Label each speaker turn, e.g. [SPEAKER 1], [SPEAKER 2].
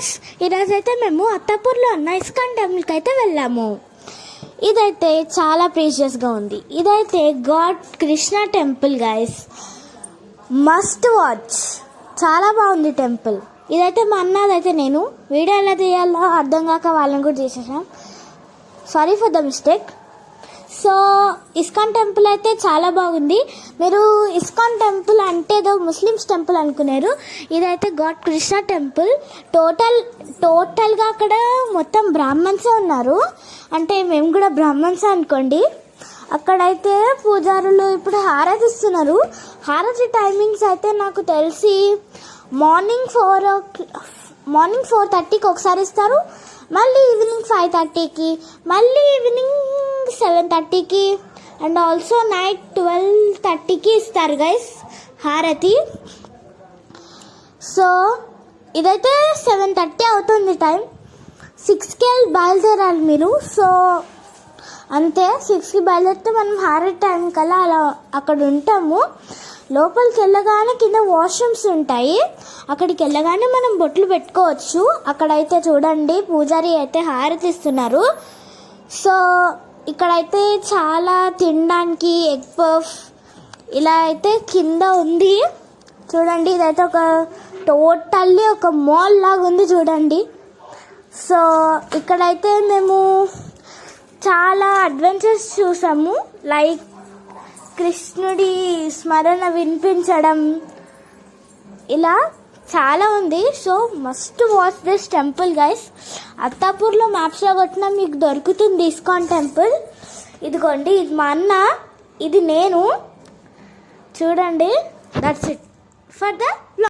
[SPEAKER 1] Guys, ఈరోజైతే మేము అత్తాపూర్లో ఉన్న ఇస్కాన్ టెంపుల్కి అయితే వెళ్ళాము. ఇదైతే చాలా ప్రీషియస్గా ఉంది. ఇదైతే God Krishna temple guys, must watch. చాలా బాగుంది టెంపుల్. ఇదైతే మా అన్నదైతే నేను వీడియో ఎలా తీయాలో అర్థం కాక వాళ్ళని కూడా చేసేసాం. Sorry for the mistake. So ISKCON temple అయితే చాలా బాగుంది. మీరు ఇస్కాన్ టెంపుల్ అంటే ఏదో ముస్లిమ్స్ టెంపుల్ అనుకున్నారు. ఇదైతే గాడ్ కృష్ణ టెంపుల్. టోటల్గా అక్కడ మొత్తం బ్రాహ్మణ్సే ఉన్నారు. అంటే మేము కూడా బ్రాహ్మణ్సే అనుకోండి. అక్కడైతే పూజారులు ఇప్పుడు హారతి ఇస్తున్నారు. హారతి టైమింగ్స్ అయితే నాకు తెలిసి మార్నింగ్ 4:30కి ఒకసారి ఇస్తారు, మళ్ళీ ఈవినింగ్ 5:30కి, మళ్ళీ ఈవినింగ్ 7:30కి అండ్ ఆల్సో నైట్ 12:30కి ఇస్తారు గైస్ హారతి. సో ఇదైతే 7:30 అవుతుంది టైం. 6కి బయలుదేరాలి మీరు. సో అంతే, 6కి బయలుదేరితే మనం హారతి టైం కల్లా అలా అక్కడ ఉంటాము. లోపలికి వెళ్ళగానే కింద వాష్రూమ్స్ ఉంటాయి. అక్కడికి వెళ్ళగానే మనం బొట్లు పెట్టుకోవచ్చు. అక్కడైతే చూడండి పూజారి అయితే హారతి ఇస్తున్నారు. సో ఇక్కడైతే చాలా తినడానికి ఎగ్ పఫ్ ఇలా అయితే కింద ఉంది చూడండి. ఇదైతే టోటల్లీ ఒక మాల్ లాగా ఉంది చూడండి. సో ఇక్కడైతే మేము చాలా అడ్వెంచర్స్ చూసాము. లైక్ కృష్ణుడి స్మరణ వినిపించడం, ఇలా చాలా ఉంది. So must watch this temple guys. అత్తాపూర్లో మ్యాప్స్లో కొట్టినా మీకు దొరుకుతుంది ఇస్కాన్ టెంపుల్. ఇదిగోండి, ఇది మా అన్న, ఇది నేను. చూడండి. That's it for the